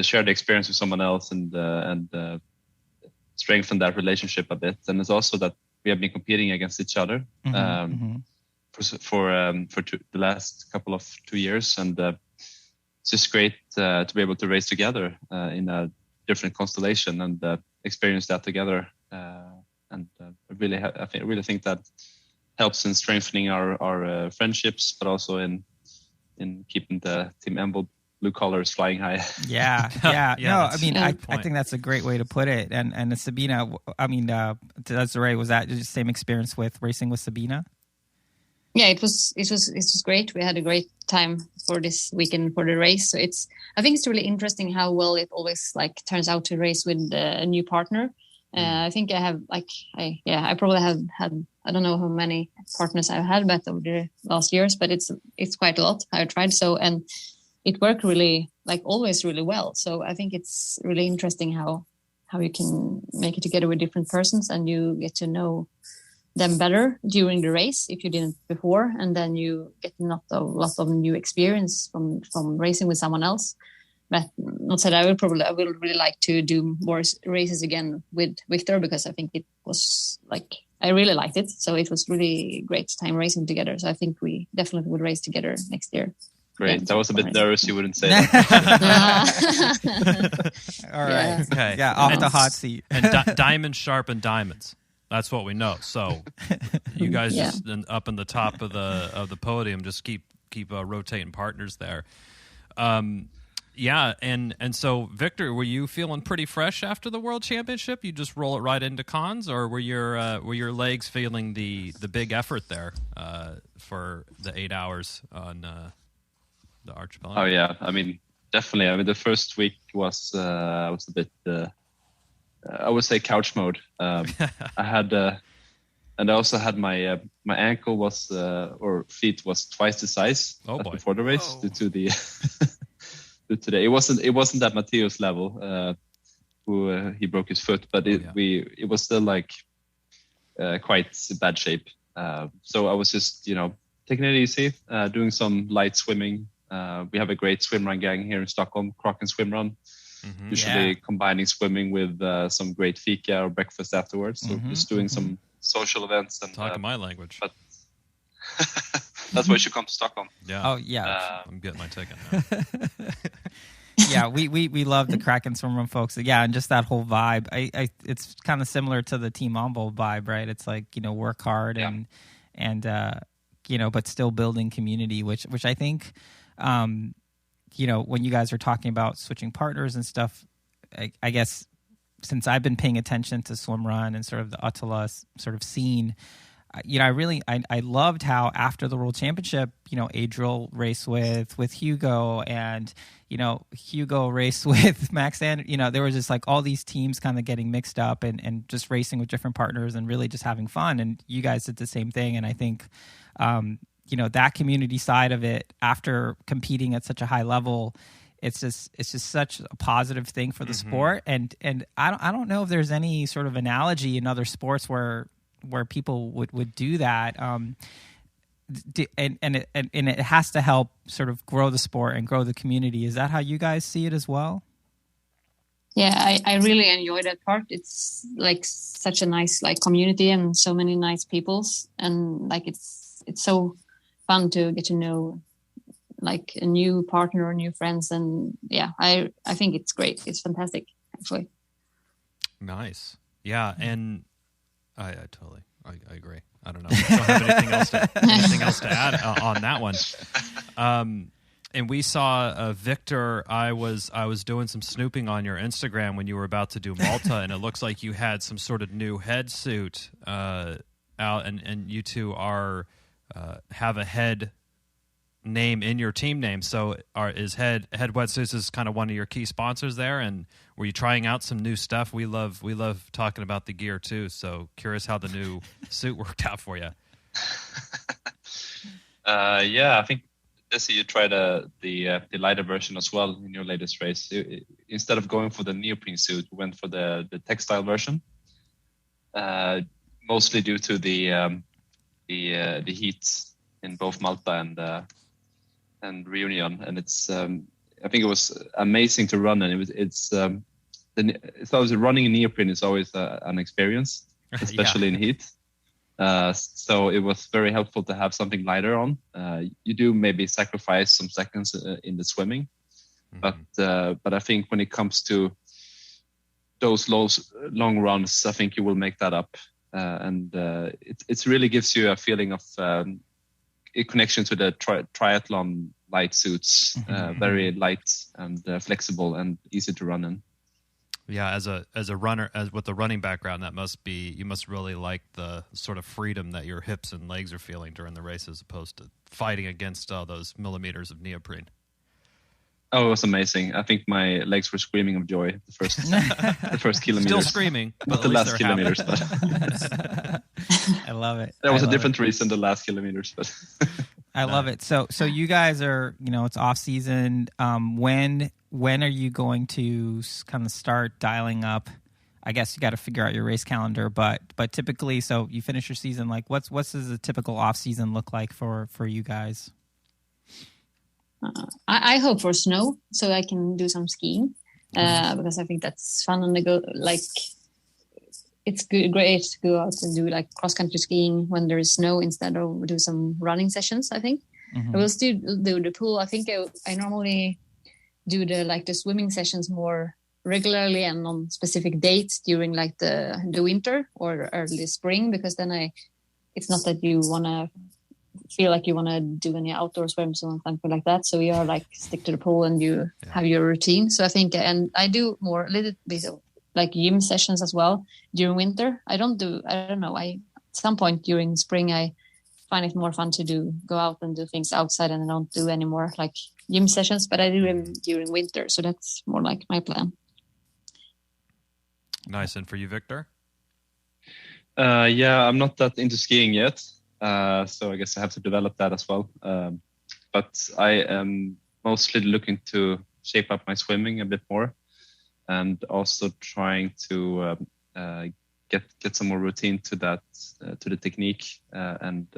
share the experience with someone else and strengthen that relationship a bit. And it's also that we have been competing against each other for the last couple of 2 years, and it's just great to be able to race together in a different constellation and experience that together. And I really think that helps in strengthening our friendships, but also in keeping the Team Envol blue colors flying high. Yeah. No, I mean, I think that's a great way to put it. And Sabina, Desirée, was that the same experience with racing with Sabina? Yeah, it was great. We had a great time for this weekend for the race. So I think it's really interesting how well it always like turns out to race with a new partner. I think I have I probably have had, I don't know how many partners I've had, but over the last years, but it's quite a lot I've tried. So, and it worked really, like always really well. So I think it's really interesting how you can make it together with different persons, and you get to know them better during the race if you didn't before, and then you get a lot of new experience from racing with someone else. But not said, I will really like to do more races again with Victor, because I think it was like, I really liked it. So it was really great time racing together. So I think we definitely would race together next year. Great. Yeah, that was a bit nervous. You wouldn't say that. All right. Yeah. Okay. Yeah, off the hot seat. And diamonds sharpen diamonds. That's what we know. So you guys just up in the top of the podium, just keep rotating partners there. Yeah, and so Victor, were you feeling pretty fresh after the World Championship? You just roll it right into cons, or were your legs feeling the big effort there for the 8 hours on the archipelago? Oh yeah, I mean definitely. I mean the first week was a bit I would say couch mode. I had and I also had my ankle was or feet was twice the size as before the race due to the. Today it wasn't that Matteo's level who he broke his foot, but it was still like quite bad shape. So I was just taking it easy, doing some light swimming. We have a great swimrun gang here in Stockholm, Chronicle Swimrun. Usually combining swimming with some great fika or breakfast afterwards. So just doing some social events and talking my language. But that's why you should come to Stockholm. Yeah. Oh yeah. I'm getting my ticket now. Yeah, we love the Kraken Swimrun folks. Yeah, and just that whole vibe. I it's kind of similar to the Team Envol vibe, right? It's like, work hard and but still building community, which I think when you guys are talking about switching partners and stuff, I guess since I've been paying attention to swimrun and sort of the ÖTILLÖ sort of scene, I loved how after the World Championship, Adriel raced with Hugo, and Hugo raced with Max, and there was just like all these teams kind of getting mixed up and just racing with different partners and really just having fun. And you guys did the same thing. And I think that community side of it, after competing at such a high level, it's just such a positive thing for the sport. And I don't know if there's any sort of analogy in other sports where people would do that, and it has to help sort of grow the sport and grow the community. Is that how you guys see it as well? Yeah, I really enjoy that part. It's like such a nice like community and so many nice peoples, and like it's so fun to get to know like a new partner or new friends, and yeah, I think it's great. It's fantastic, actually. Nice. Yeah, and I totally I agree. I don't know. I don't have anything else to add on that one. And we saw Victor. I was doing some snooping on your Instagram when you were about to do Malta, and it looks like you had some sort of new head suit out, and you two are have a head name in your team name. So is head wetsuits is kind of one of your key sponsors there, and were you trying out some new stuff? We love talking about the gear too. So curious how the new suit worked out for you. Yeah, I think Desi, you tried the lighter version as well in your latest race. Instead of going for the neoprene suit, we went for the textile version. Mostly due to the heat in both Malta and Reunion, and it's I think it was amazing to run, and it's always running in neoprene is always an experience, especially in heat. So it was very helpful to have something lighter on. You do maybe sacrifice some seconds in the swimming, but I think when it comes to those long runs, I think you will make that up, and it really gives you a feeling of a connection to the triathlon light suits, very light and flexible and easy to run in. Yeah, as a runner, with the running background, you must really like the sort of freedom that your hips and legs are feeling during the race, as opposed to fighting against all those millimeters of neoprene. Oh, it was amazing. I think my legs were screaming of joy the first kilometers. Still screaming, not the last kilometers. But I love it. There was a different reason the last kilometers, but I love it. So you guys are, it's off season. When are you going to kind of start dialing up? I guess you got to figure out your race calendar, but typically, so you finish your season. Like, what does a typical off season look like for you guys? I hope for snow so I can do some skiing because I think that's fun on the go. Like, it's great to go out and do like cross country skiing when there is snow instead of do some running sessions. I think I will still do the pool. I think I normally do the swimming sessions more regularly and on specific dates during like the winter or early spring, because then it's not that you want to feel like you want to do any outdoor swims or something like that. So you are like stick to the pool and you have your routine. So I think, and I do more a little bit of like gym sessions as well during winter. I don't know. At some point during spring, I find it more fun to go out and do things outside, and I don't do any more like gym sessions, but I do them during winter. So that's more like my plan. Nice. And for you, Victor? Yeah, I'm not that into skiing yet. So I guess I have to develop that as well. But I am mostly looking to shape up my swimming a bit more, and also trying to get some more routine to that, to the technique, and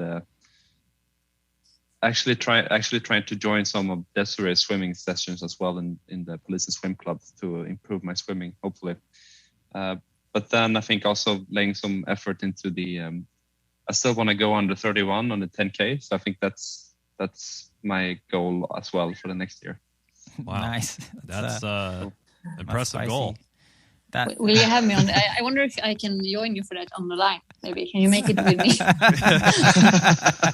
actually trying to join some of Desiree's swimming sessions as well in the Police and Swim Club to improve my swimming, hopefully. But then I think also laying some effort into the I still want to go under 31 on the 10K. So I think that's my goal as well for the next year. Wow. Nice. That's impressive goal. Will you have me on? I wonder if I can join you for that on the line. Maybe can you make it with me?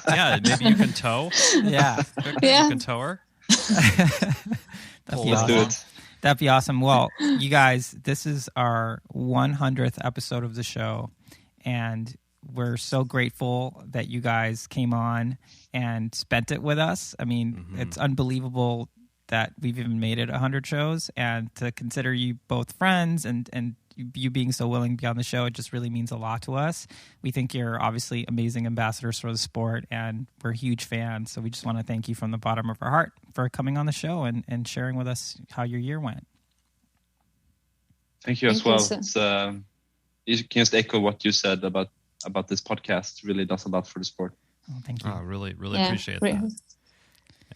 Yeah, maybe you can tow. Yeah, you can tow her. Let's do it. That'd be awesome. Well, you guys, this is our 100th episode of the show, and we're so grateful that you guys came on and spent it with us. I mean, it's unbelievable that we've even made it 100 shows, and to consider you both friends and you being so willing to be on the show, it just really means a lot to us. We think you're obviously amazing ambassadors for the sport, and we're huge fans. So we just want to thank you from the bottom of our heart for coming on the show and sharing with us how your year went. Thank you as well. You can just echo what you said about this podcast. It really does a lot for the sport. Oh, thank you. Really appreciate that.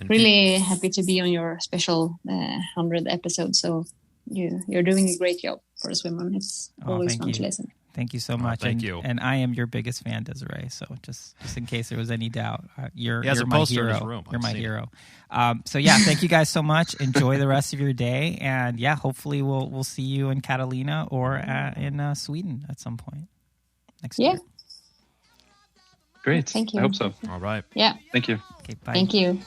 And really happy to be on your special 100th episode. So you're doing a great job for the Swimrun. It's always fun to listen. Thank you so much. Thank you. And I am your biggest fan, Desiree. So just in case there was any doubt, you're a my poster in hero. his room. You're my hero. So yeah, thank you guys so much. Enjoy the rest of your day, and yeah, hopefully we'll see you in Catalina or in Sweden at some point next year. Great. Thank you. I hope so. All right. Yeah. Thank you. Okay, bye. Thank you.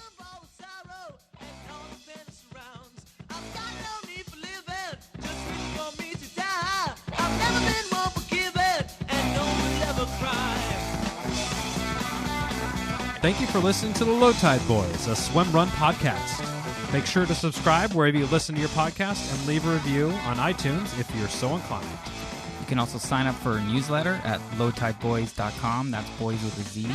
Thank you for listening to the Löw Tide Böyz, a Swimrun podcast. Make sure to subscribe wherever you listen to your podcast and leave a review on iTunes if you're so inclined. You can also sign up for a newsletter at lowtideboyz.com. That's boys with a Z.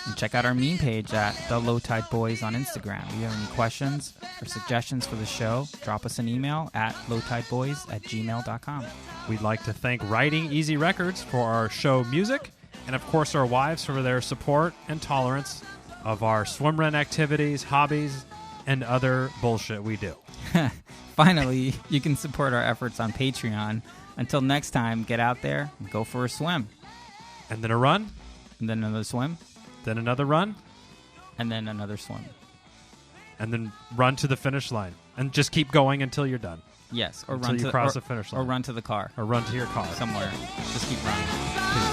And check out our meme page at the Löw Tide Böyz on Instagram. If you have any questions or suggestions for the show, drop us an email at lowtideboyz@gmail.com. We'd like to thank Writing Easy Records for our show music, and of course our wives for their support and tolerance of our swimrun activities, hobbies, and other bullshit we do. Finally, you can support our efforts on Patreon. Until next time, get out there and go for a swim. And then a run, And then another swim. then another run, And then another swim. and then run to the finish line. And just keep going until you're done. Yes. Or Until run you to cross the finish line. Or run to the car. Or run to your car. Somewhere. Just keep running. Peace.